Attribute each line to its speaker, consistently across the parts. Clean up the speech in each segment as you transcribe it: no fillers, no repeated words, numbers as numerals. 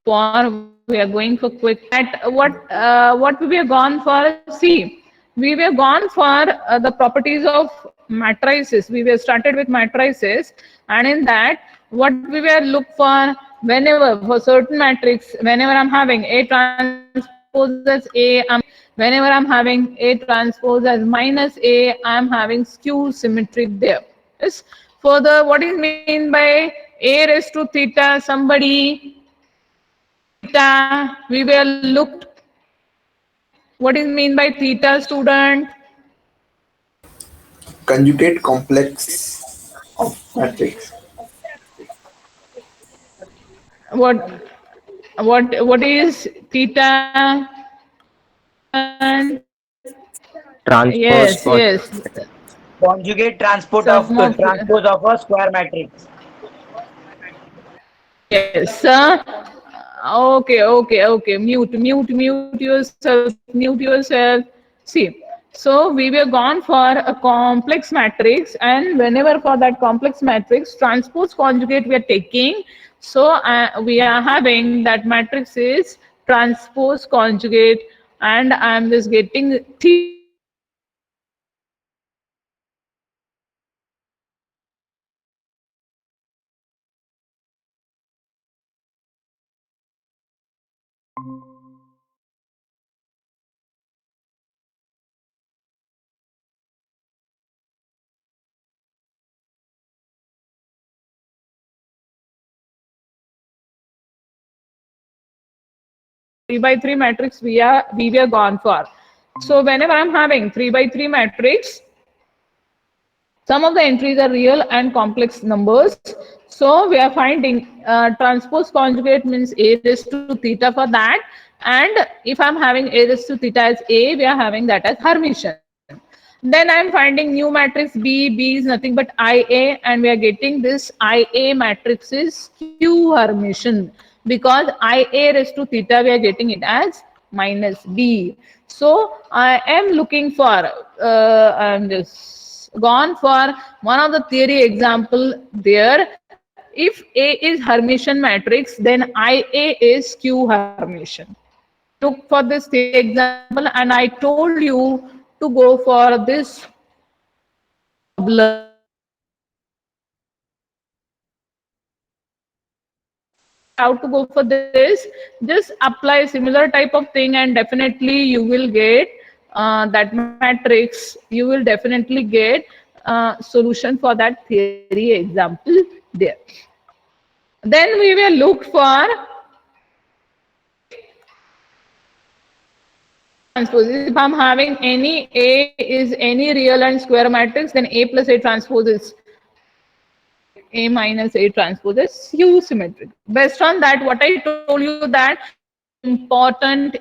Speaker 1: we are going for quick at what we have gone for. See, we were gone for the properties of matrices. We were started with matrices, and in that what we were look for, whenever for certain matrix, whenever I'm having A transpose as A, whenever I'm having A transpose as minus A, I'm having skew symmetric there. Yes. Further, what is mean by A raised to theta? Somebody theta, we were looked. What is mean by theta, student?
Speaker 2: Conjugate complex of matrix.
Speaker 1: What what is theta, student?
Speaker 3: Transpose
Speaker 1: Yes,
Speaker 3: con
Speaker 1: yes.
Speaker 4: Conjugate
Speaker 1: Some of
Speaker 4: transpose of a square matrix.
Speaker 1: yes. Okay. Mute yourself. See, so we were gone for a complex matrix, and whenever for that complex matrix, transpose conjugate we are taking. So we are having that matrix is transpose conjugate, and I am just getting theta equal to so 3 by 3 matrix we were gone for. So whenever I'm having 3 by 3 matrix, some of the entries are real and complex numbers. So we are finding transpose conjugate means A raised to theta for that. And if I'm having A raised to theta as A, we are having that as Hermitian. Then I'm finding new matrix B. B is nothing but IA, and we are getting this IA matrix is Q Hermitian, because IA raised to theta we are getting it as minus B. So I am looking for, I'm just gone for one of the theory example there. If A is Hermitian matrix, then IA is Q Hermitian. Took for this theory example, and I told you to go for this problem. How to go for this? Just apply similar type of thing, and definitely you will get that matrix. You will definitely get solution for that theory example there. Then we will look for transpose. If I'm having any A is any real and square matrix, then A plus A transpose is A minus A transpose is U symmetric. Based on that, what I told you that important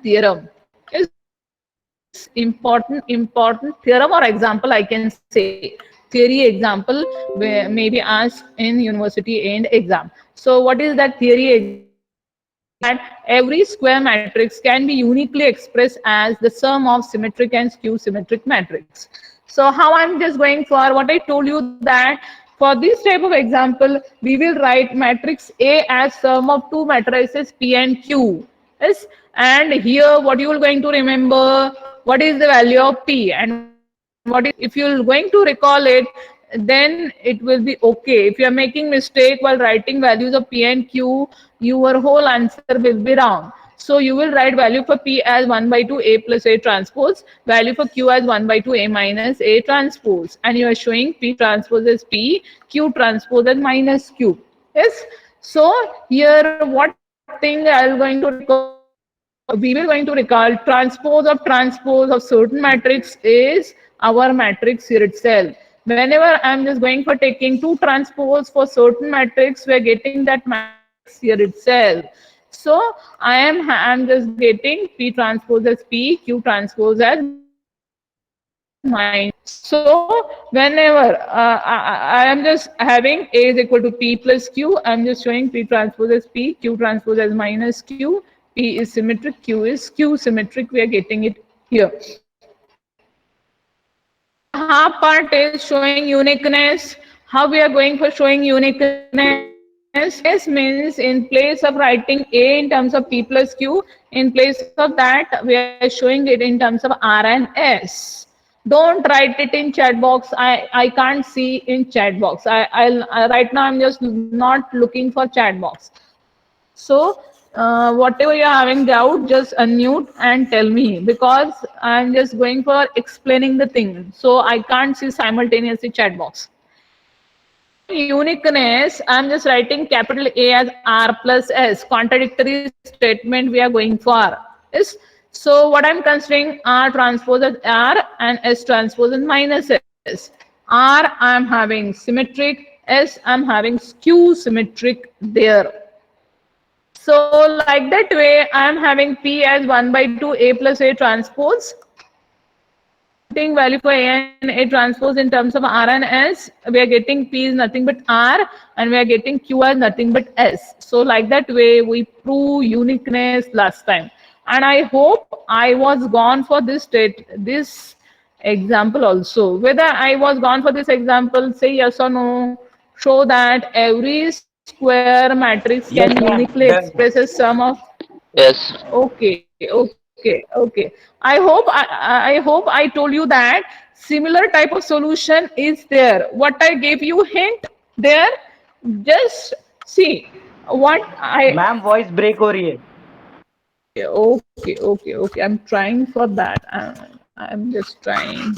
Speaker 1: theorem is important theorem or example, I can say theory example where maybe asked in university and exam. So what is that theory example? That every square matrix can be uniquely expressed as the sum of symmetric and skew symmetric matrix. So how I'm just going for what I told you, that for this type of example, we will write matrix A as sum of two matrices P and Q. Yes, and here what you are going to remember, what is the value of P and what is, if you are going to recall it, then it will be okay. If you are making mistake while writing values of P and Q, your whole answer will be wrong. So you will write value for P as 1 by 2 A plus A transpose, value for Q as 1 by 2 A minus A transpose, and you are showing P transpose as P, Q transpose as minus Q. Yes. So here what thing I am going to recall, we will going to recall transpose of certain matrix is our matrix here itself. Whenever I'm just going for taking two transpose for certain matrix, we are getting that matrix here itself. So I'm just getting P transpose as P, Q transpose as minus. So whenever I am just having A is equal to P plus Q, I'm just showing P transpose as P, Q transpose as minus Q. P is symmetric, Q is Q symmetric. We are getting it here. The half part is showing uniqueness. How we are going for showing uniqueness? Yes means in place of writing A in terms of P plus Q, in place of that, we are showing it in terms of R and S. Don't write it in chat box. I can't see in chat box. Right now I'm just not looking for chat box. So whatever you're having doubt, just unmute and tell me, because I'm just going for explaining the thing. So I can't see simultaneously chat box. Uniqueness, I'm just writing capital A as R plus S. Contradictory statement we are going for. Yes. So what I'm considering R transpose as R and S transpose as minus S. R I'm having symmetric, S I'm having skew symmetric there. So like that way, I'm having P as 1 by 2 A plus A transpose. Value for A and A transpose in terms of R and S, we are getting P is nothing but R and we are getting Q as nothing but S. So like that way we prove uniqueness last time. And I hope I was gone for this example also. Whether I was gone for this example, say yes or no, show that every square matrix can
Speaker 4: Yes, ma'am.
Speaker 1: uniquely
Speaker 4: Done.
Speaker 1: express a sum of.
Speaker 3: Yes.
Speaker 1: Okay. I hope I told you that similar type of solution is there. What I gave you hint there, just see what I.
Speaker 4: Ma'am voice break हो रही है.
Speaker 1: Okay. I'm trying for that. I'm just trying.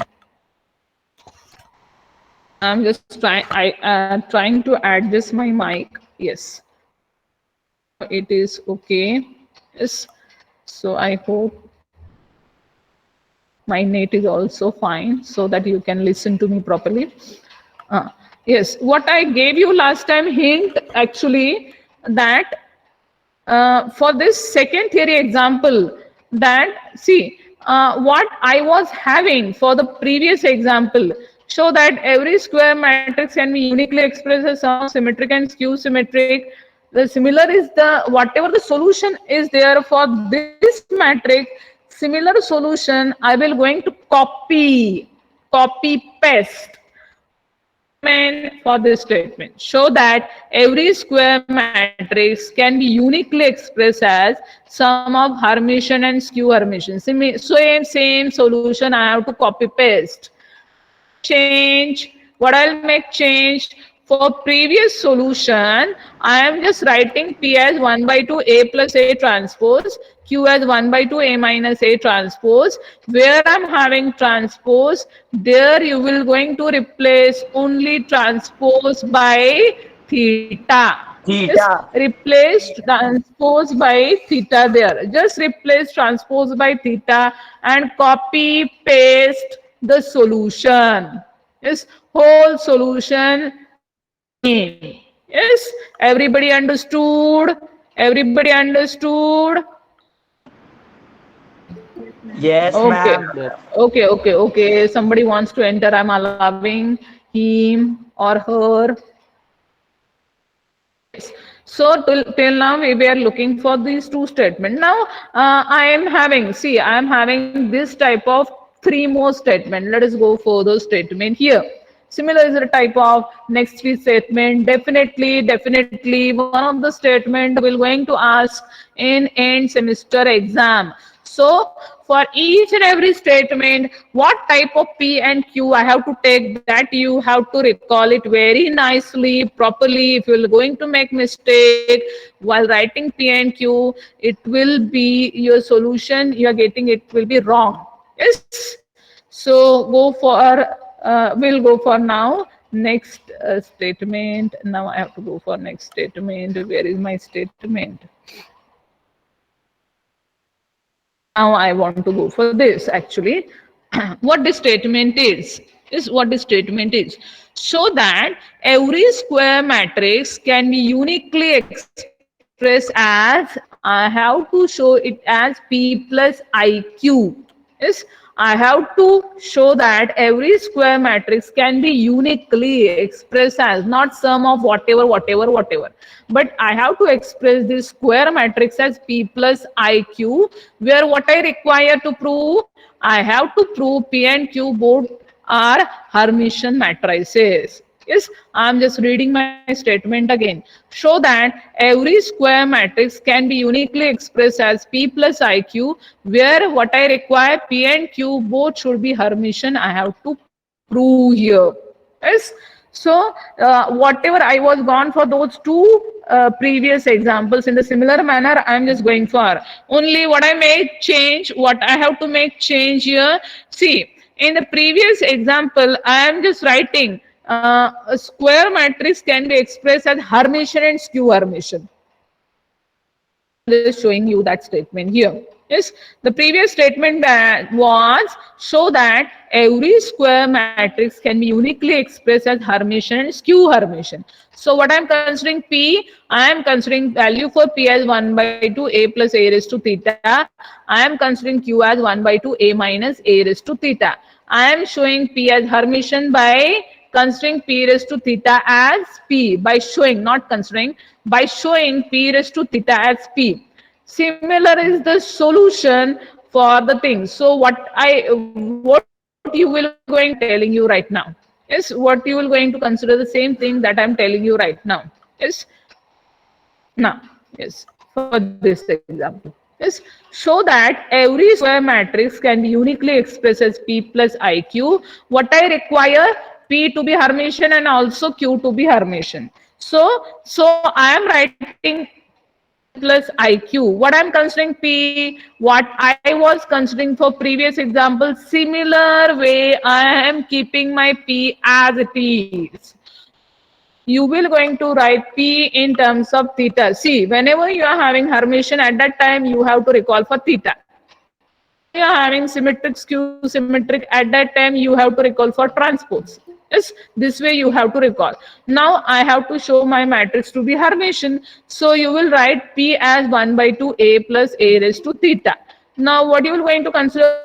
Speaker 1: I'm just trying to adjust my mic. Yes, it is okay. Yes. So I hope my net is also fine so that you can listen to me properly. Yes, what I gave you last time hint actually that for this second theory example, that see what I was having for the previous example, show that every square matrix can be uniquely expressed as sum of symmetric and skew symmetric. The similar is the whatever the solution is there for this matrix, similar solution I will going to copy paste for this statement. Show that every square matrix can be uniquely expressed as sum of Hermitian and skew Hermitian. Same solution I have to copy paste. Change. What I'll make change for previous solution, I am just writing P as 1 by 2 A plus A transpose, Q as 1 by 2 A minus A transpose. Where I'm having transpose, there you will going to replace only transpose by theta. Just
Speaker 4: theta.
Speaker 1: replace transpose by theta there. Just replace transpose by theta and copy paste the solution. Yes, whole solution same. Yes, everybody understood? Everybody understood?
Speaker 4: Yes,
Speaker 1: Okay.
Speaker 4: ma'am.
Speaker 1: Okay. Somebody wants to enter. I'm allowing him or her. So till now we are looking for these two statements. Now I am having this type of three more statement. Let us go for those statement here. Similar is the type of next three statement. Definitely one of the statement will going to ask in end semester exam. So for each and every statement, what type of P and Q I have to take, that you have to recall it very nicely, properly. If you're going to make mistake while writing P and Q, it will be your solution you are getting, it will be wrong. Yes. So we'll go for now next statement. Now I have to go for next statement. Where is my statement? Now I want to go for this actually. What this statement is what this statement is. So that every square matrix can be uniquely expressed as, I have to show it as P plus IQ. Yes, I have to show that every square matrix can be uniquely expressed as not sum of whatever. But I have to express this square matrix as P plus IQ, where what I require to prove, I have to prove P and Q both are Hermitian matrices. Yes, I'm just reading my statement again. Show that every square matrix can be uniquely expressed as P plus IQ, where what I require, P and Q both should be Hermitian. I have to prove here. Yes. So whatever I was gone for those two previous examples in the similar manner, I'm just going for only what I make change, what I have to make change here. See, in the previous example, I am just writing a square matrix can be expressed as Hermitian and skew Hermitian. Just showing you that statement here. Yes, the previous statement was show that every square matrix can be uniquely expressed as Hermitian and skew Hermitian. So what I'm considering P, I am considering value for P as 1 by 2 a plus a raised to theta. I am considering Q as 1 by 2 a minus a raised to theta. I am showing P as Hermitian by considering P raised to theta as P, by showing, not considering, by showing P raised to theta as P. Similar is the solution for the thing. So what you will going to telling you right now is what you will going to consider the same thing that I'm telling you right now. Yes. Now, yes, for this example, yes, show that every square matrix can be uniquely expressed as P plus IQ. What I require, P to be Hermitian and also Q to be Hermitian. So I am writing P plus IQ. What I'm considering P, what I was considering for previous example, similar way I am keeping my P as it is. You will going to write P in terms of theta. See, whenever you are having Hermitian, at that time you have to recall for theta. Whenever you are having symmetric, skew symmetric, at that time you have to recall for transpose. Yes, this way you have to recall. Now I have to show my matrix to be Hermitian. So you will write P as 1 by 2 a plus a raised to theta. Now what you will going to consider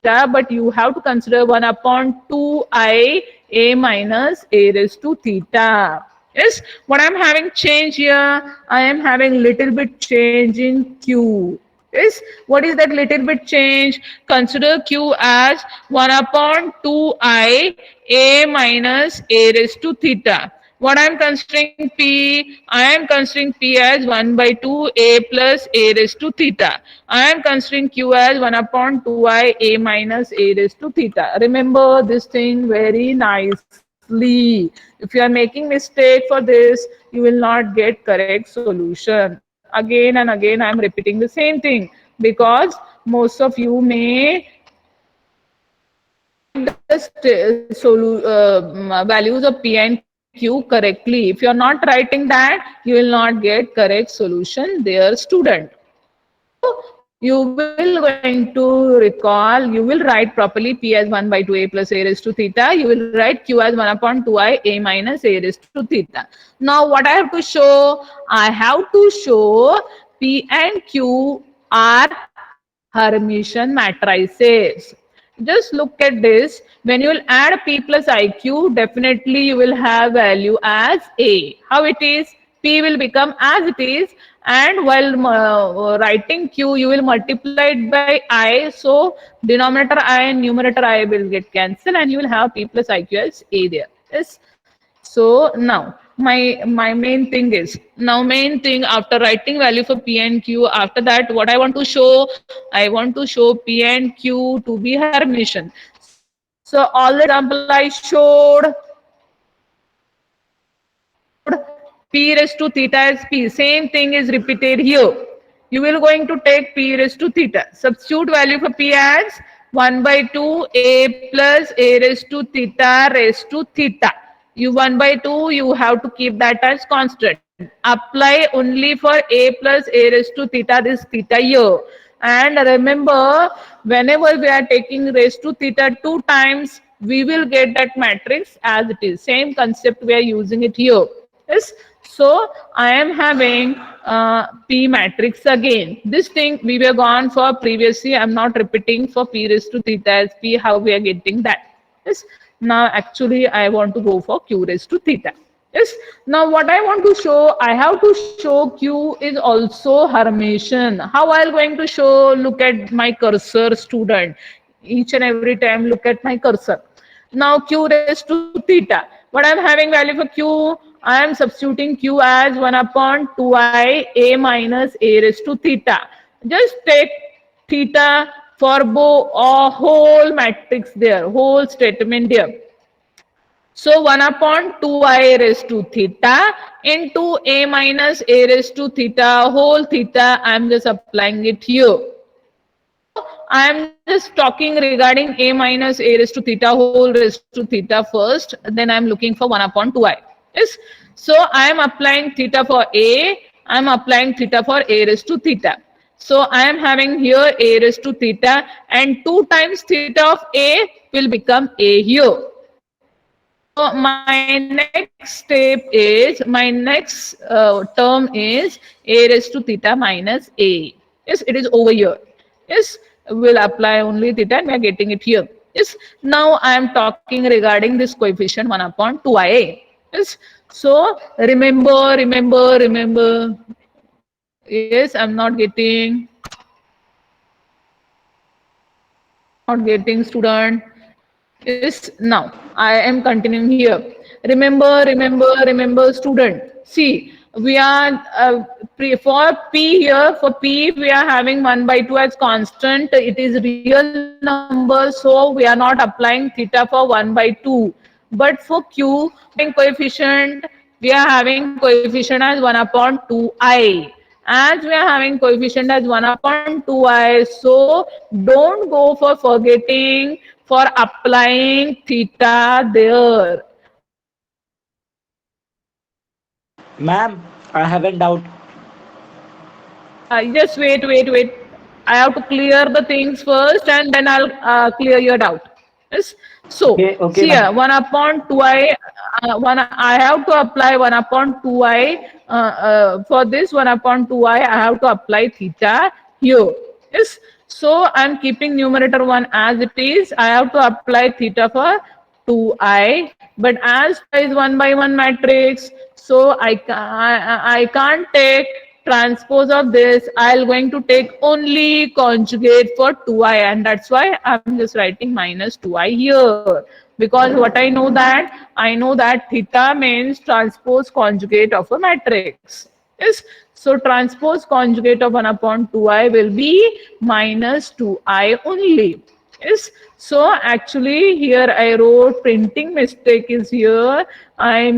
Speaker 1: but you have to consider 1 upon 2i a minus a raised to theta. Yes, what I'm having change here, I am having little bit change in Q. Yes, what is that little bit change? Consider Q as 1 upon 2i a minus a raised to theta. What I am considering P, I am considering P as 1 by 2 a plus a raised to theta. I am considering Q as 1 upon 2i a minus a raised to theta. Remember this thing very nicely. If you are making mistake for this, you will not get correct solution. Again and again I am repeating the same thing because most of you may values of P and Q correctly. If you are not writing that, you will not get correct solution, dear student. You will going to recall, you will write properly P as 1 by 2a plus a raised to theta. You will write Q as 1 upon 2i a minus a raised to theta. Now what I have to show? I have to show P and Q are Hermitian matrices. Just look at this. When you will add P plus IQ, definitely you will have value as A. How it is? P will become as it is, and while writing Q, you will multiply it by I. So denominator I and numerator I will get cancelled, and you will have P plus IQ as A there. Yes. So now my main thing is, now main thing after writing value for P and Q, after that what I want to show, I want to show P and Q to be Hermitian. So all the example I showed P raised to theta as P, same thing is repeated here. You will going to take P raised to theta, substitute value for P as 1 by 2 a plus a raised to theta raised to theta. You 1 by 2, you have to keep that as constant. Apply only for a plus a raised to theta, this theta here. And remember, whenever we are taking raised to theta 2 times, we will get that matrix as it is. Same concept we are using it here. Yes. So I am having P matrix again. This thing we were gone for previously. I'm not repeating for P raised to theta as P, how we are getting that. Yes. Now actually I want to go for Q raised to theta. Yes. Now what I want to show, I have to show Q is also Hermitian. How I'll going to show? Look at my cursor, student. Each and every time look at my cursor. Now Q raised to theta. What I'm having value for Q? I am substituting Q as 1 upon 2i a minus a raised to theta. Just take theta for a whole matrix there, whole statement there. So 1 upon 2i raised to theta into a minus a raised to theta whole theta. I am just applying it here. I am just talking regarding a minus a raised to theta whole raised to theta first. Then I am looking for 1 upon 2i. Yes. So I am applying theta for a. I am applying theta for a raised to theta. So I am having here a raised to theta, and 2 times theta of a will become a here. So my next step is, my next term is a raised to theta minus a. Yes, it is over here. Yes, we'll apply only theta and we are getting it here. Yes, now I am talking regarding this coefficient 1 upon 2ia. Yes, so remember. Yes, I'm not getting student. Is now I am continuing here. Remember, student. See, we are for p here. For p, we are having 1 by 2 as constant. It is real number, so we are not applying theta for 1 by 2. But for q, coefficient, we are having coefficient as 1 upon 2i. As we are having coefficient as 1 upon 2i, so don't go for forgetting for applying theta there.
Speaker 4: Ma'am, I have a doubt.
Speaker 1: Just wait. I have to clear the things first and then I'll clear your doubt. Yes. So,
Speaker 4: Okay, okay,
Speaker 1: see
Speaker 4: ma'am.
Speaker 1: here, 1 upon 2i, I have to apply 1 upon 2i. For this 1 upon 2i, I have to apply theta here. Yes. So, I'm keeping numerator 1 as it is. I have to apply theta for 2i. But as 2i is 1 by 1 matrix, so I can't take transpose of this. I'll going to take only conjugate for 2i, and that's why I'm just writing minus 2i here, because what I know that theta means transpose conjugate of a matrix. Yes, so transpose conjugate of 1 upon 2i will be minus 2i only. Yes, so actually here I wrote printing mistake is here. I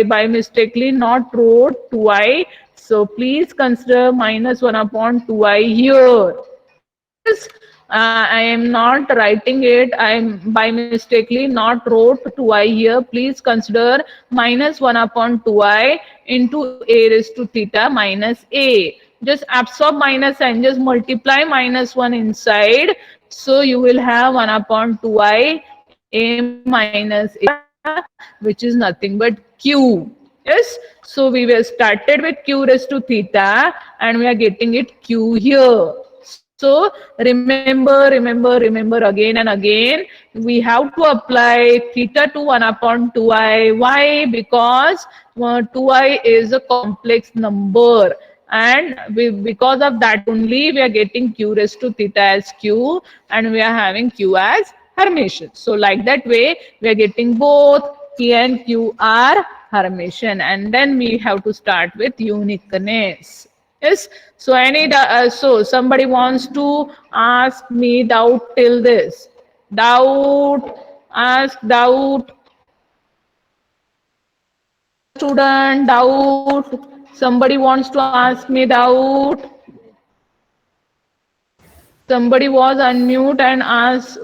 Speaker 1: by mistakenly not wrote 2i. So please consider minus 1 upon 2i here. Yes, I am not writing it. I am by mistakenly not wrote 2i here. Please consider minus 1 upon 2i into a raised to theta minus a. Just absorb minus and just multiply minus 1 inside. So you will have 1 upon 2i a minus a, which is nothing but q. Yes, so we were started with q raised to theta and we are getting it q here. So remember again and again, we have to apply theta to 1 upon 2i. Why? Because 2i is a complex number, and because of that only we are getting q raised to theta as q, and we are having q as Hermitian. So like that way we are getting both p and q are Hermitian, and then we have to start with uniqueness. Yes. So so somebody wants to ask me doubt till this. Ask doubt. Student, doubt. Somebody wants to ask me doubt. Somebody was unmute and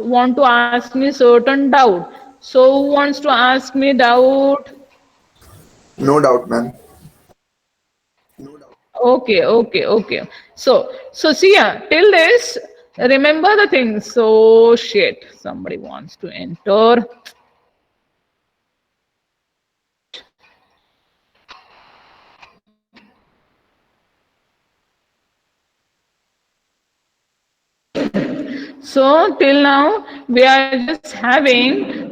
Speaker 1: want to ask me certain doubt. So who wants to ask me doubt?
Speaker 2: No doubt, ma'am.
Speaker 1: Okay. So see ya. Till this, remember the things. So shit. Somebody wants to enter. So till now we are just having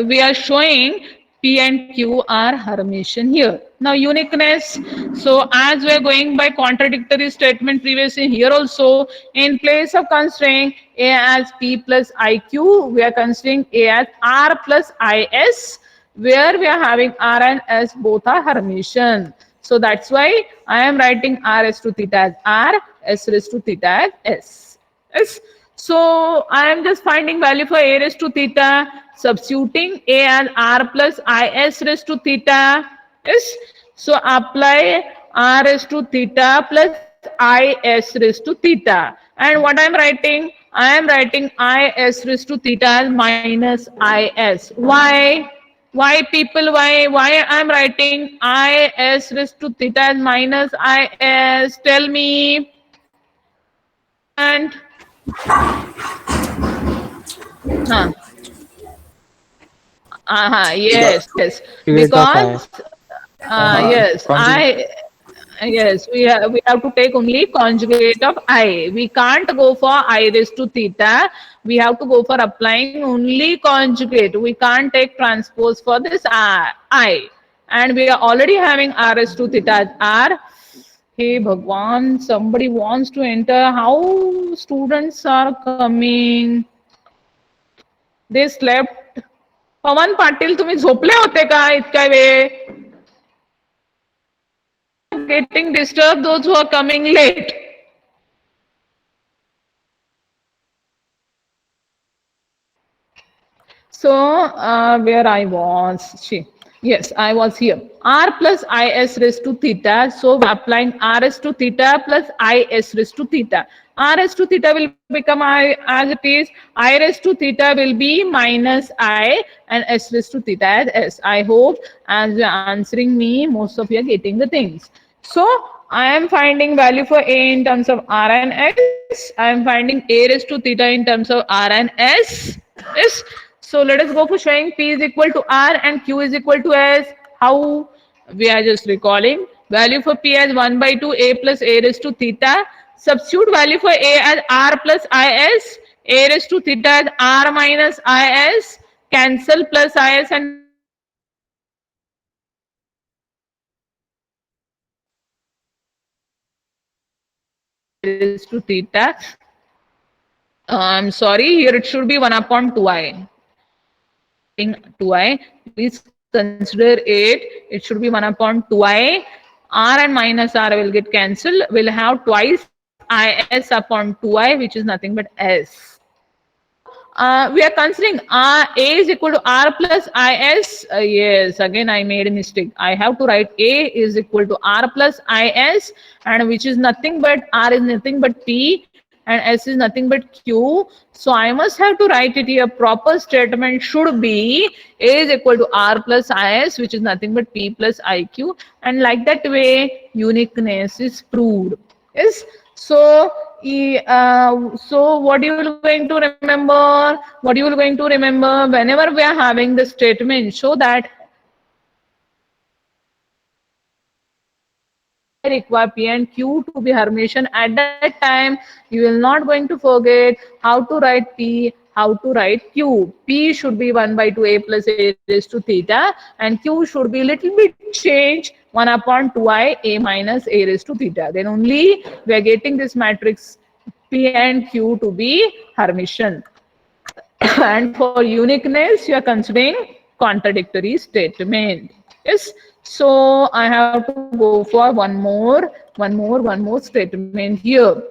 Speaker 1: we are showing P and Q are Hermitian here. Now uniqueness. So as we are going by contradictory statement previously here also, in place of considering A as P plus IQ, we are considering A as R plus IS, where we are having R and S both are Hermitian. So that's why I am writing R S to theta as R, S raised to theta as S. Yes. So I am just finding value for A raised to theta, substituting A as R plus IS raised to theta. Yes. So apply R raised to theta plus IS raised to theta. And what I am writing? I am writing IS raised to theta as minus IS. Why? Why people? Why I'm writing IS raised to theta as minus IS? Tell me. And huh. Yes, yes.
Speaker 3: Conjugate of I.
Speaker 1: Because yes,
Speaker 3: Conjugate.
Speaker 1: we have to take only conjugate of I. We can't go for I raised to theta. We have to go for applying only conjugate. We can't take transpose for this I. And we are already having R raised to theta as R. Hey Bhagwan, somebody wants to enter. How students are coming? They slept. पवन पाटील तुम्ही झोपले होते का इतका वेळ getting disturbed those who are coming late. So where I was, yes, I was here. R plus IS raised to theta. So applying RS to theta plus IS raised to theta. RS to theta will become I as it is. I raised to theta will be minus I and S raised to theta as S. I hope as you're answering me, most of you are getting the things. So I am finding value for A in terms of R and S. I am finding A raised to theta in terms of R and S. Yes. So let us go for showing P is equal to R and Q is equal to S. How? We are just recalling value for P as 1 by 2 A plus A raised to theta. Substitute value for A as R plus IS. A raised to theta as R minus IS. Cancel plus IS and raised to theta. I'm sorry, here it should be 1 upon 2i. 2i, please consider it should be 1 upon 2i. R and minus R will get cancelled. We'll have twice is upon 2i, which is nothing but s. We are considering A is equal to R plus IS. Yes, again I made a mistake. I have to write A is equal to R plus IS, and which is nothing but R is nothing but P and S is nothing but Q. So I must have to write it here. Proper statement should be A is equal to R plus IS, which is nothing but P plus IQ. And like that way, uniqueness is proved. Yes. So what you will going to remember? What you will going to remember whenever we are having the statement, show that I require P and Q to be Hermitian. At that time, you will not going to forget how to write P, how to write Q. P should be 1 by 2a plus a raised to theta, and Q should be little bit changed 1 upon 2i a minus a raised to theta. Then only we are getting this matrix P and Q to be Hermitian. And for uniqueness, you are considering contradictory statement. Yes. So I have to go for one more statement here.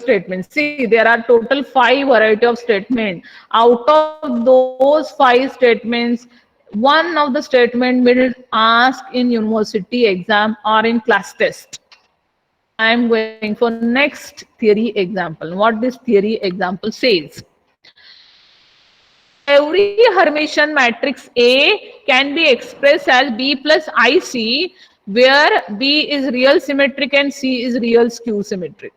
Speaker 1: Statements. See, there are total 5 variety of statement. Out of those 5 statements, one of the statement will ask in university exam or in class test. I am going for next theory example. What this theory example says. Every Hermitian matrix A can be expressed as B plus IC, where B is real symmetric and C is real skew symmetric.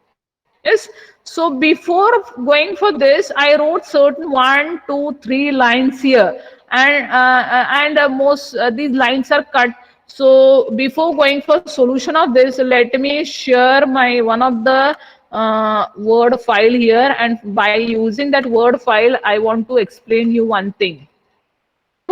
Speaker 1: Yes. So before going for this, I wrote certain 1, 2, 3 lines here, and most these lines are cut. So before going for solution of this, let me share my one of the Word file here, and by using that Word file, I want to explain you one thing.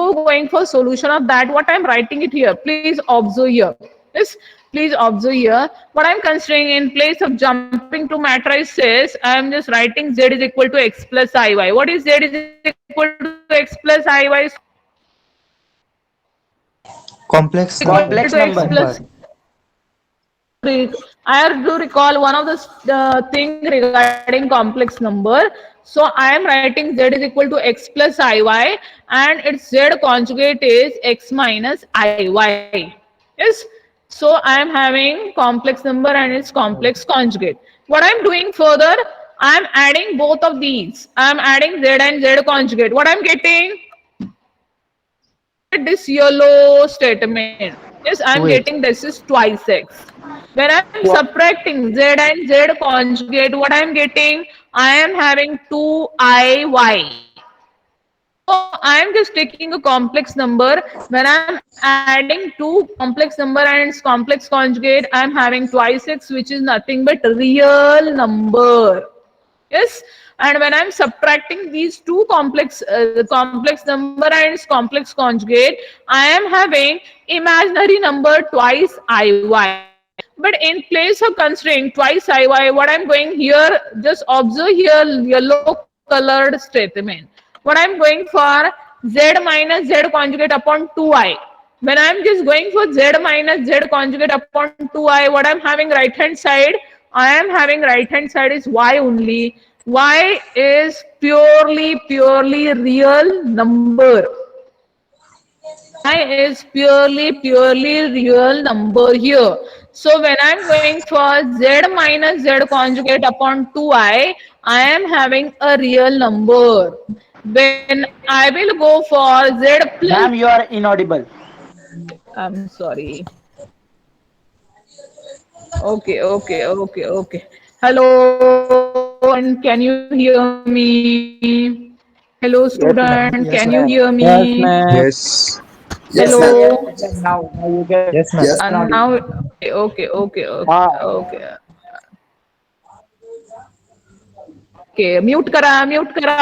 Speaker 1: going for solution of that, what I'm writing it here, please observe here. Yes, please observe here. What I'm considering, in place of jumping to matrices, I'm just writing z is equal to x plus iy. What is z is equal to x plus iy?
Speaker 3: Complex
Speaker 1: Equal
Speaker 3: number.
Speaker 4: Complex
Speaker 1: to x
Speaker 4: number.
Speaker 1: plus. I do recall one of the thing regarding complex number. So I am writing z is equal to x plus iy, and its z conjugate is x minus iy. Yes. So I am having complex number and its complex conjugate. What I am doing further, I am adding both of these. I am adding z and z conjugate. What I am getting? This yellow statement. Yes, I'm
Speaker 3: Wait.
Speaker 1: getting this is twice x. When I'm
Speaker 4: What?
Speaker 1: subtracting z and z conjugate, what I'm getting? I am having 2iy. So I'm just taking a complex number. When I'm adding two complex number and its complex conjugate, I'm having twice x, which is nothing but real number. Yes, and when I'm subtracting these two complex number and its complex conjugate, I am having imaginary number twice iy. But in place of considering twice iy, what I'm going here, just observe here yellow colored statement. What I'm going for, z minus z conjugate upon 2i. When I'm just going for z minus z conjugate upon 2i, what I'm having right hand side, I am having right hand side is y only. Y is purely real number. I is purely real number here. So when I'm going for z minus z conjugate upon 2i, I am having a real number. When I will go for z plus,
Speaker 4: Ma'am, you are inaudible.
Speaker 1: I'm sorry. Okay. Hello, student, can you hear me? Hello,
Speaker 4: Yes,
Speaker 1: student,
Speaker 4: ma'am.
Speaker 1: can
Speaker 3: Yes,
Speaker 1: you
Speaker 3: ma'am.
Speaker 1: hear
Speaker 5: Yes,
Speaker 1: me?
Speaker 5: ma'am.
Speaker 2: Yes. Yes,
Speaker 4: Yes,
Speaker 2: ma'am.
Speaker 4: ma'am.
Speaker 1: Hello.
Speaker 4: Yes, ma'am. Now you get
Speaker 3: Yes, ma'am.
Speaker 2: Yes.
Speaker 1: And
Speaker 4: inaudible.
Speaker 1: now, okay. Okay, mute करा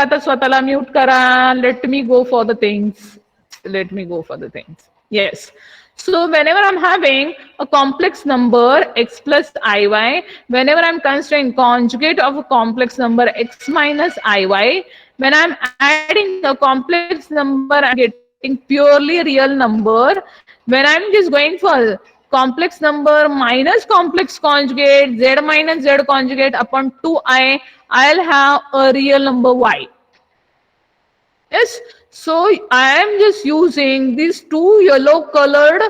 Speaker 1: आता स्वतःला mute करा. Let me go for the things. Let me go for the things. Yes. So whenever I'm having a complex number x plus iy, whenever I'm considering conjugate of a complex number x minus iy, when I'm adding a complex number, I'm getting purely real number. When I'm just going for complex number minus complex conjugate, z minus z conjugate upon 2i, I'll have a real number y. Yes, so I am just using these two yellow colored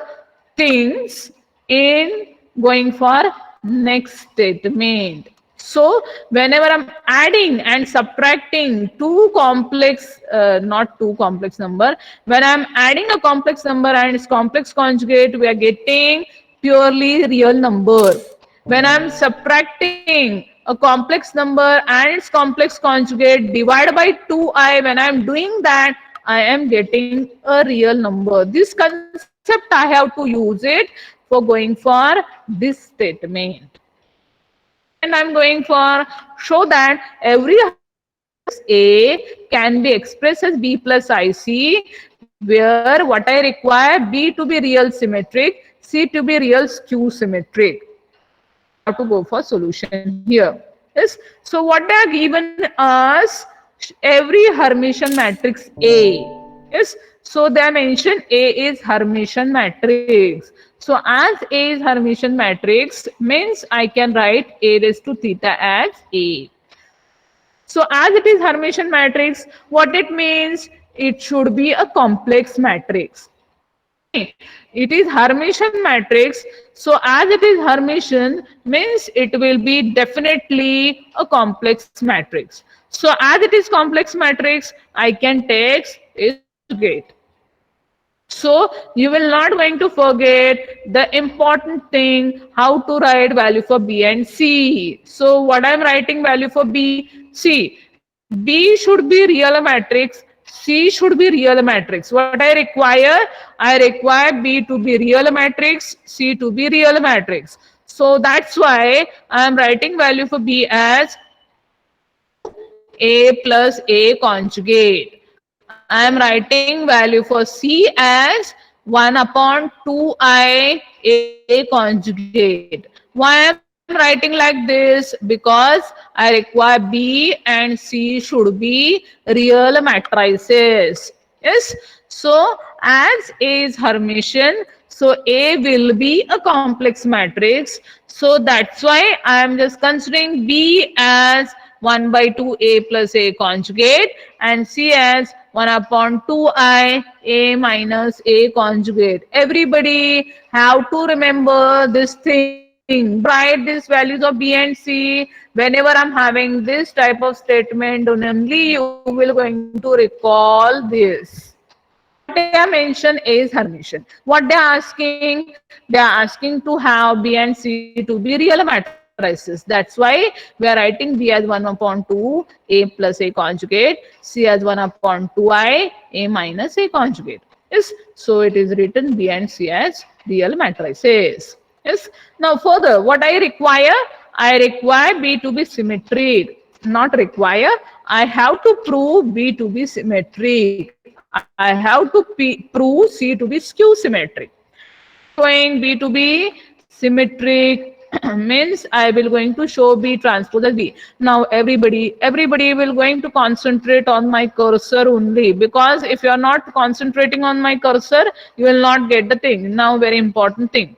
Speaker 1: things in going for next statement. So whenever I'm adding and subtracting two complex, not two complex number, when I'm adding a complex number and its complex conjugate, we are getting purely real number. When I'm subtracting a complex number and its complex conjugate divided by 2i, when I'm doing that, I am getting a real number. This concept I have to use it for going for this statement. And I'm going for show that every A can be expressed as B plus IC, where what I require B to be real symmetric, C to be real skew symmetric. Have to go for solution here. Yes. So what they are given us, every Hermitian matrix A. Yes. So they mention A is Hermitian matrix. So as A is Hermitian matrix means I can write A raised to theta as A. So as it is Hermitian matrix, what it means? It should be a complex matrix. It is Hermitian matrix. So as it is Hermitian means it will be definitely a complex matrix. So as it is complex matrix, I can take is gate. So you will not going to forget the important thing, how to write value for B and C. So what I'm writing value for B, C. B should be real matrix, C should be real matrix. What I require B to be real matrix, C to be real matrix. So that's why I'm writing value for B as A plus A conjugate. I am writing value for C as 1 upon 2i A conjugate. Why I am writing like this? Because I require B and C should be real matrices. Yes. So as A is Hermitian, so A will be a complex matrix. So that's why I am just considering B as 1 by 2a plus a conjugate and C as 1 upon 2i a minus a conjugate. Everybody have to remember this thing. Write these values of B and C. Whenever I'm having this type of statement, only you will going to recall this. What they are mentioned is Hermitian. What they are asking? They are asking to have B and C to be real matrices. That's why we are writing B as 1 upon 2 A plus A conjugate, C as 1 upon 2i A minus A conjugate. Yes. So it is written B and C as real matrices. Yes. Now further, what I require? I require B to be symmetric. Not require. I have to prove B to be symmetric. I have to prove C to be skew symmetric. Showing B to be symmetric means I will going to show B transpose as B. Now everybody will going to concentrate on my cursor only, because if you are not concentrating on my cursor, you will not get the thing. Now very important thing.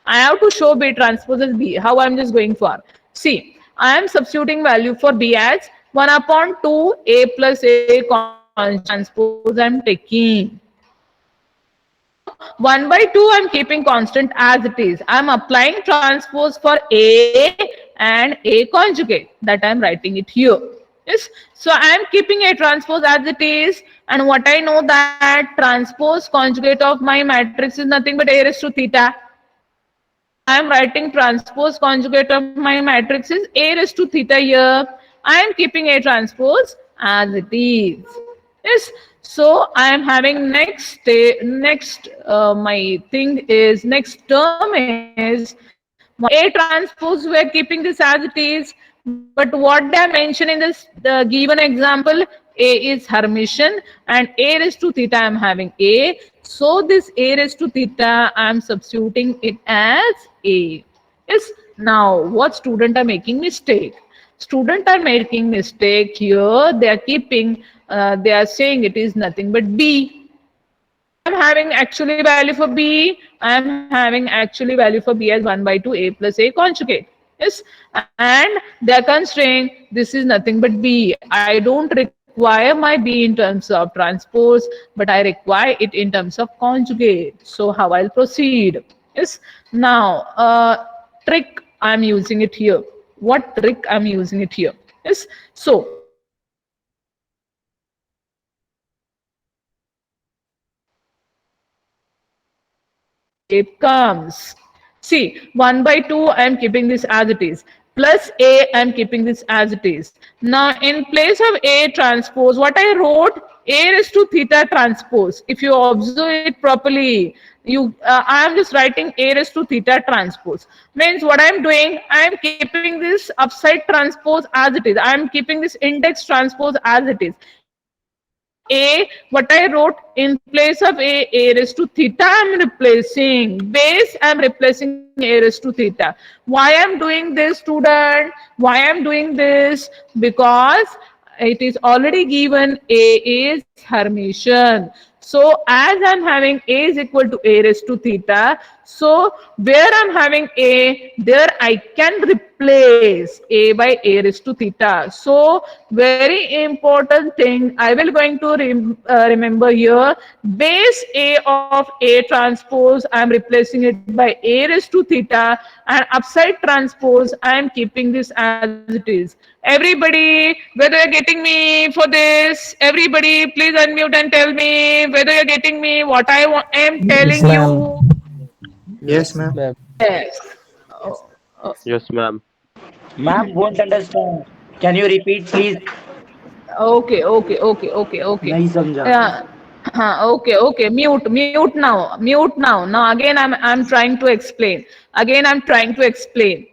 Speaker 1: I have to show B transpose as B. How I am just going for? See, I am substituting value for B as 1 upon 2 A plus A transpose I am taking. So 1 by 2 I'm keeping constant as it is. I'm applying transpose for A and A conjugate, that I'm writing it here. Yes. So I'm keeping A transpose as it is, and what I know that transpose conjugate of my matrix is nothing but A raised to theta. I am writing transpose conjugate of my matrix is A raised to theta here. I am keeping A transpose as it is. Yes. So I am having my thing is next term is A transpose. We are keeping this as it is. But what they are mentioning in this the given example, A is Hermitian and A raised to theta I am having A. So this A raised to theta I am substituting it as A. Yes. Now what student are making mistake? Student are making mistake here. They are keeping. They are saying it is nothing but B. I'm having actually value for B. I'm having actually value for B as 1 by 2 A plus A conjugate. Yes. And they're constrained. This is nothing but B. I don't require my B in terms of transpose, but I require it in terms of conjugate. So how I'll proceed? Yes. Now, trick I'm using it here. What trick I'm using it here? Yes. So it comes. See, 1 by 2, I am keeping this as it is. Plus A, I am keeping this as it is. Now, in place of A transpose, what I wrote, A raised to theta transpose. If you observe it properly, I am just writing A raised to theta transpose. Means what I am doing, I am keeping this upside transpose as it is. I am keeping this index transpose as it is. In place of A, what I wrote, in place of A raised to theta, I am replacing base, I am replacing A raised to theta. Why I am doing this, student? Why I am doing this? Because it is already given A is Hermitian. So as I'm having A is equal to A raised to theta, so where I'm having A, there I can replace A by A raised to theta. So very important thing I will going to remember here, base A of A transpose, I'm replacing it by A raised to theta, and upside transpose, I'm keeping this as it is. Everybody, whether you're getting me for this, everybody please unmute and tell me whether you're getting me what I am telling you.
Speaker 2: Yes, ma'am.
Speaker 1: Yes.
Speaker 3: Yes, ma'am.
Speaker 4: Ma'am won't understand. Can you repeat, please?
Speaker 1: Okay.
Speaker 4: नहीं समझा.
Speaker 1: Yeah. Okay. Mute now. Mute now. Now again I'm trying to explain. Again I'm trying to explain.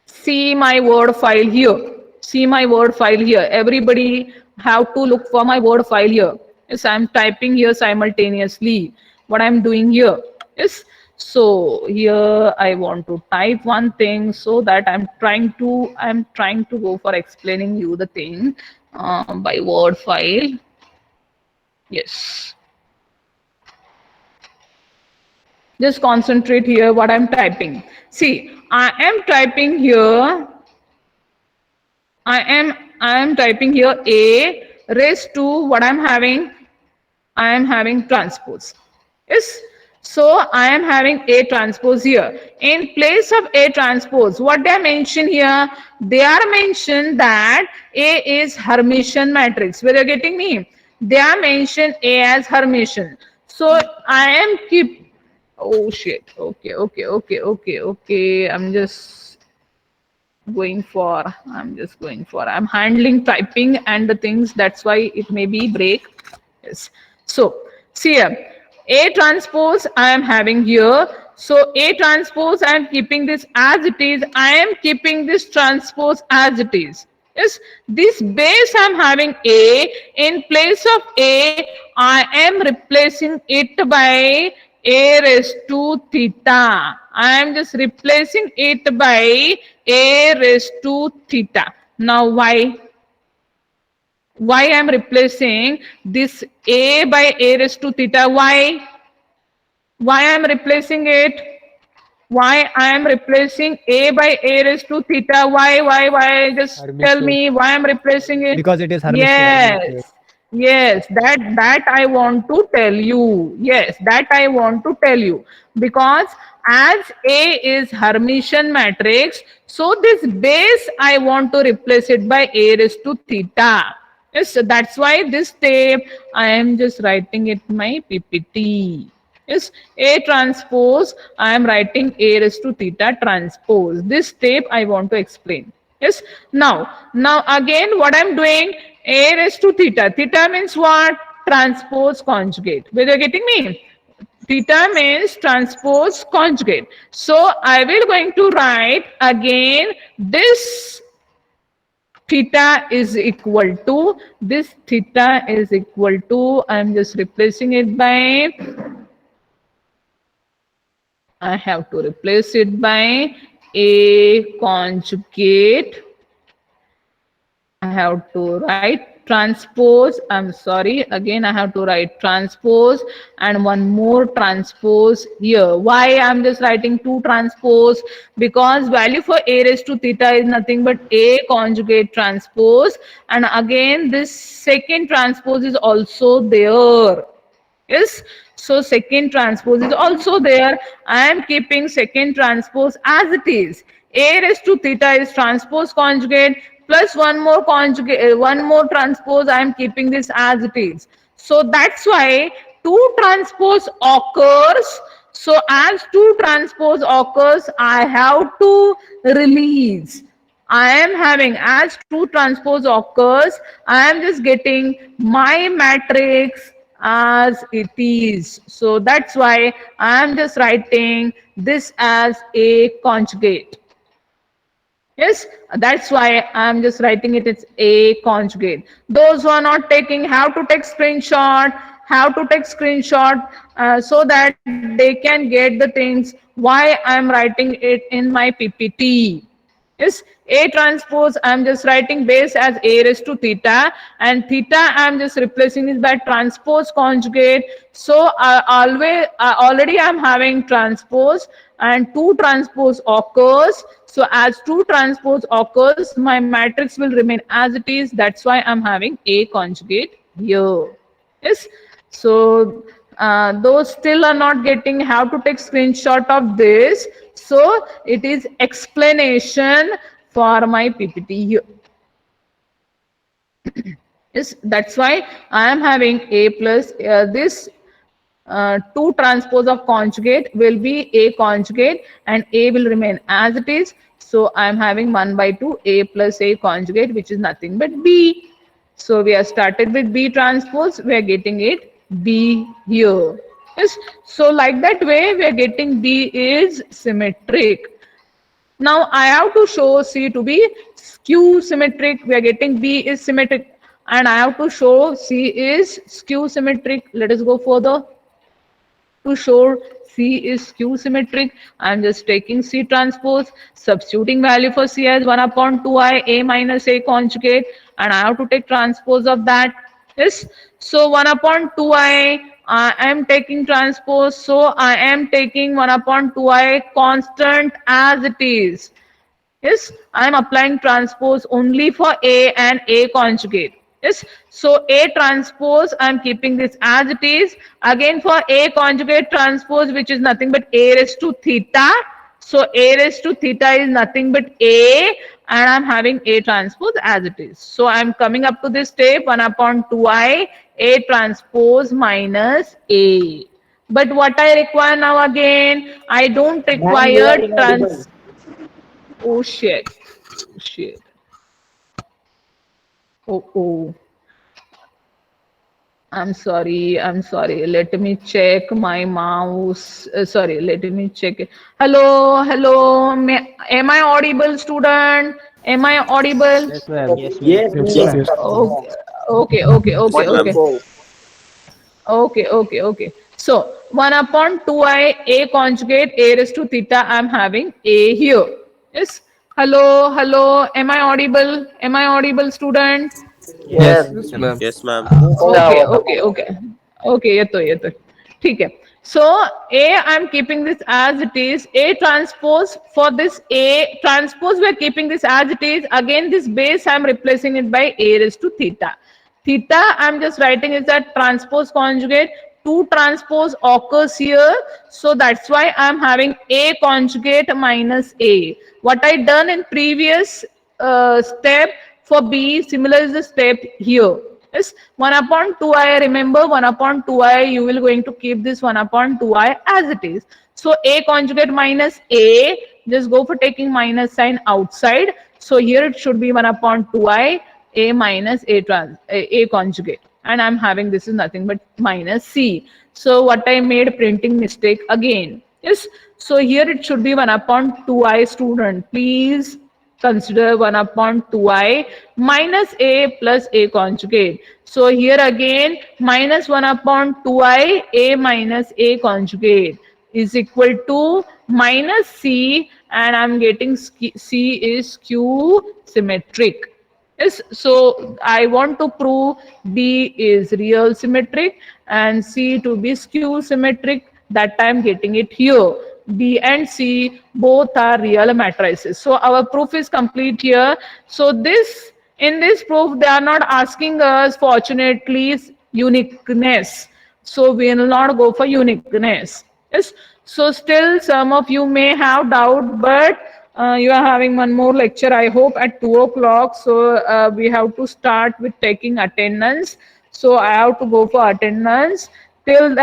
Speaker 1: See my word file here. See my word file here. Everybody have to look for my word file here. Yes, I'm typing here simultaneously. What I'm doing here. Yes. So here I want to type one thing so that I'm trying to go for explaining you the thing by word file. Yes. Just concentrate here what I'm typing. See, I am typing here. I am typing here A raised to what I'm having. I am having transpose. Yes. So I am having A transpose here. In place of A transpose, what they are mentioned here? They are mentioned that A is Hermitian matrix. Where you're getting me? They are mentioned A as Hermitian. So I am keep. Oh shit. Okay. I'm handling typing and the things, that's why it may be break. Yes. So see here, A transpose I am having here. So A transpose I am keeping this as it is. I am keeping this transpose as it is. Yes, this base I'm having A. In place of A, I am replacing it by A raised to theta. I am just replacing it by A raised to theta. Now why? Why I am replacing this A by A raised to theta? Why? Why I am replacing it? Why I am replacing A by A raised to theta? Why? Just tell
Speaker 5: Hermitian.
Speaker 1: me why I'm replacing it.
Speaker 5: Because it is Hermitian.
Speaker 1: Yes. Yes, that I want to tell you. Yes, that I want to tell you. Because as A is Hermitian matrix, so this base I want to replace it by A raised to theta. Yes, so that's why this step I am just writing it my PPT. Yes, A transpose, I am writing A raised to theta transpose. This step I want to explain. Yes, now again what I'm doing, A raised to theta. Theta means what? Transpose conjugate. Whether you're getting me? Theta means transpose conjugate. So I will going to write again this theta is equal to, this theta is equal to, I'm just replacing it by, I have to replace it by A conjugate. I have to write transpose. I'm sorry. Again, I have to write transpose and one more transpose here. Why I'm just writing two transpose? Because value for A raised to theta is nothing but A conjugate transpose. And again, this second transpose is also there. Yes, so second transpose is also there. I am keeping second transpose as it is. A raised to theta is transpose conjugate plus one more conjugate, one more transpose. I am keeping this as it is. So that's why two transpose occurs. So as two transpose occurs, I have to release. I am having, as two transpose occurs, I am just getting my matrix as it is. So that's why I am just writing this as A conjugate. Yes, that's why I'm just writing it as A conjugate. Those who are not taking, have to take screenshot, so that they can get the things why I'm writing it in my PPT. Yes, A transpose, I'm just writing base as A raised to theta, and theta I'm just replacing it by transpose conjugate. So already I'm having transpose and two transpose occurs. So as two transpose occurs, my matrix will remain as it is. That's why I'm having A conjugate here. Yes. So those still are not getting, how to take screenshot of this. So it is explanation for my PPT here. Yes, that's why I am having A plus this two transpose of conjugate will be A conjugate and A will remain as it is. So I am having 1 by 2 A plus A conjugate, which is nothing but B. So we have started with B transpose, we are getting it B here. Yes. So like that way we are getting B is symmetric. Now I have to show C to be skew symmetric. We are getting B is symmetric. and I have to show C is skew symmetric. Let us go further. To show C is skew symmetric, I'm just taking C transpose, substituting value for C as 1 upon 2i A minus A conjugate, and I have to take transpose of that. Yes. So 1 upon 2i, I am taking transpose, so I am taking 1 upon 2i constant as it is. Yes, I am applying transpose only for A and A conjugate. Yes, so A transpose, I am keeping this as it is. Again for A conjugate transpose, which is nothing but A raised to theta. So A raised to theta is nothing but A, and I'm having A transpose as it is. So I'm coming up to this step 1 upon 2i A transpose minus A. But what I require now again, I don't
Speaker 4: Ma'am, you are
Speaker 1: require
Speaker 4: inaudible.
Speaker 1: Oh shit. Oh shit. Oh, oh. I'm sorry. I'm sorry. Let me check my mouse. Sorry. Let me check it. Hello. Hello. Am I audible, student? Am I audible?
Speaker 5: Yes, ma'am.
Speaker 4: Yes,
Speaker 2: Yes,
Speaker 4: ma'am.
Speaker 2: yes.
Speaker 1: Okay. Okay. Okay. Okay.
Speaker 3: Yes, ma'am.
Speaker 1: Okay. Okay, okay, okay. So 1 upon 2i A conjugate A raised to theta, I'm having A here. Yes. Hello, hello. Am I audible? Am I audible, student?
Speaker 2: Yes.
Speaker 3: Yes, ma'am.
Speaker 1: Okay, okay, okay. Okay, ये तो ठीक है. So A, I'm keeping this as it is. A transpose for this A transpose, we're keeping this as it is. Again, this base I'm replacing it by A raised to theta. Theta, I'm just writing is that transpose conjugate. 2 transpose occurs here. So that's why I'm having A conjugate minus A. What I done in previous step for B, similar is the step here. Yes, 1 upon 2i, remember 1 upon 2i, you will going to keep this 1 upon 2i as it is. So A conjugate minus A, just go for taking minus sign outside. So here it should be 1 upon 2i, A minus A conjugate. And I'm having this is nothing but minus C. So what I made printing mistake again. Yes, so here it should be 1 upon 2i, student. Please consider 1 upon 2i minus A plus A conjugate. So here again minus 1 upon 2i A minus A conjugate is equal to minus C, and I'm getting C is skew symmetric. Yes, so I want to prove B is real symmetric and C to be skew symmetric. That I'm getting it here. B and C both are real matrices. So our proof is complete here. So in this proof they are not asking us fortunately uniqueness. So we will not go for uniqueness. Yes. So still some of you may have doubt, but you are having one more lecture, I hope, at 2 o'clock. So we have to start with taking attendance. So I have to go for attendance. Till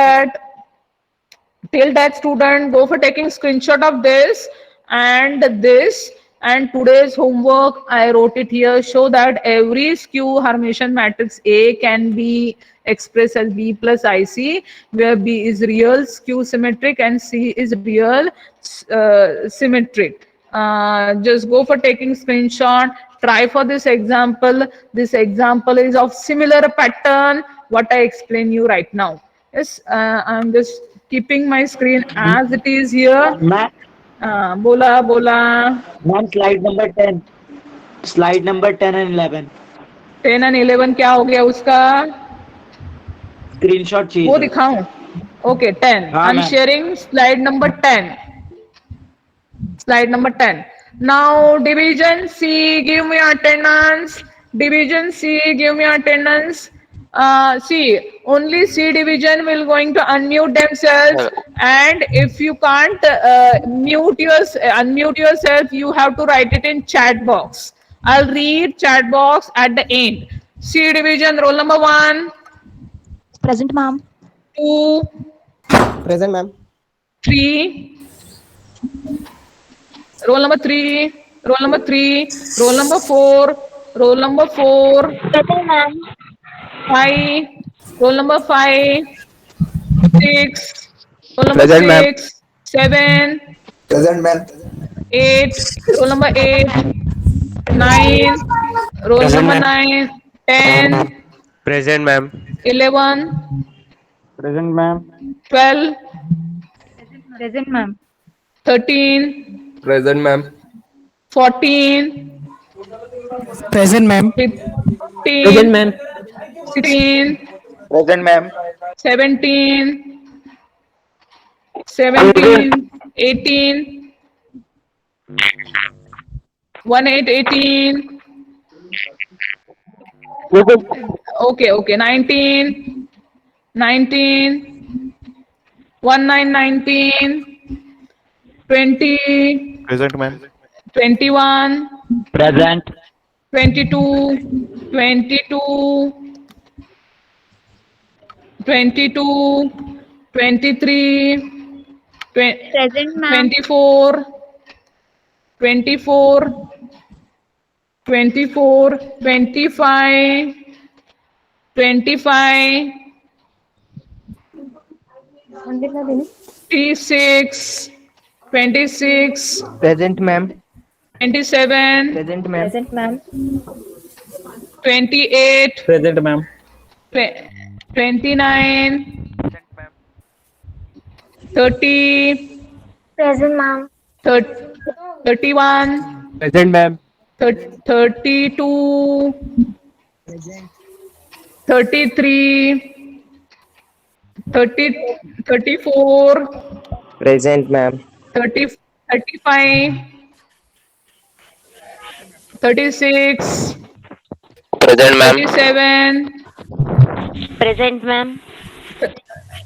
Speaker 1: that student, go for taking screenshot of this and this. And today's homework, I wrote it here, show that every skew Hermitian matrix A can be expressed as B plus IC, where B is real skew symmetric and C is real symmetric. Just go for taking screenshot, try for this example. This example is of similar pattern what I explain you right now. Yes, I'm just keeping my screen as it is here.
Speaker 4: Ma'am,
Speaker 1: बोला बोला.
Speaker 4: ma'am, slide number 10. Slide number 10 and 11.
Speaker 1: 10 and 11 क्या हो गया उसका?
Speaker 4: Screenshot
Speaker 1: वो
Speaker 4: चाहिए.
Speaker 1: दिखाऊं? Okay, 10.
Speaker 4: हाँ,
Speaker 1: I'm
Speaker 4: ma'am.
Speaker 1: sharing slide number 10. Slide number 10. Now division C, give me attendance. Division C, give me attendance. See, only C division will going to unmute themselves, and if you can't unmute yourself, you have to write it in chat box. I'll read chat box at the end. C division, roll number 1,
Speaker 6: Present, ma'am.
Speaker 1: 2,
Speaker 5: Present, ma'am.
Speaker 1: 3. Roll number 3, roll number 3, roll number 4, roll number 4,
Speaker 6: Present, ma'am.
Speaker 1: 5, roll number 5, 6, roll number
Speaker 2: Present, ma'am.
Speaker 1: 6, 7,
Speaker 2: Present, ma'am.
Speaker 1: 8, roll number 8, 9, roll
Speaker 4: Present,
Speaker 1: number
Speaker 4: ma'am.
Speaker 1: 9, 10,
Speaker 3: Present, ma'am.
Speaker 1: 11,
Speaker 4: Present, ma'am.
Speaker 1: 12,
Speaker 6: Present, ma'am.
Speaker 1: 13,
Speaker 3: Present, ma'am.
Speaker 1: 14,
Speaker 5: Present, ma'am.
Speaker 2: present
Speaker 1: 15,
Speaker 2: ma'am,
Speaker 1: 16,
Speaker 4: Present, ma'am.
Speaker 1: 17, 17, 18, 18, okay, 19, 19, 19, 20,
Speaker 3: Present, ma'am.
Speaker 1: 21,
Speaker 4: Present.
Speaker 1: 22, 22, 22, 23,
Speaker 6: Present, ma'am.
Speaker 1: 24, 24, 24, 25, 25, 26, 26,
Speaker 5: Present, ma'am.
Speaker 1: 27,
Speaker 5: Present, ma'am.
Speaker 6: Present, ma'am.
Speaker 1: 28,
Speaker 2: present ma'am,
Speaker 1: 29, 30,
Speaker 6: Present, ma'am.
Speaker 1: 31,
Speaker 3: Present, ma'am.
Speaker 1: 32, 33, 30, 34,
Speaker 5: Present, ma'am.
Speaker 1: 30, 35, 36,
Speaker 3: Present, ma'am.
Speaker 1: 37,
Speaker 6: Present, ma'am.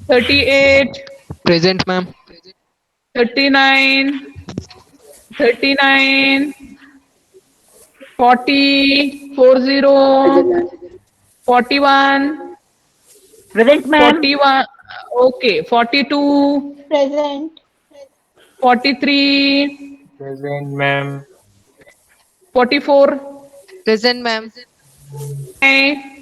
Speaker 1: 38,
Speaker 5: Present, ma'am.
Speaker 1: 39, 39, 40, 40, 41,
Speaker 4: Present, ma'am.
Speaker 1: 41, okay, 42,
Speaker 6: Present.
Speaker 1: 43,
Speaker 3: Present, ma'am.
Speaker 1: 44,
Speaker 5: Present, ma'am.
Speaker 1: 45,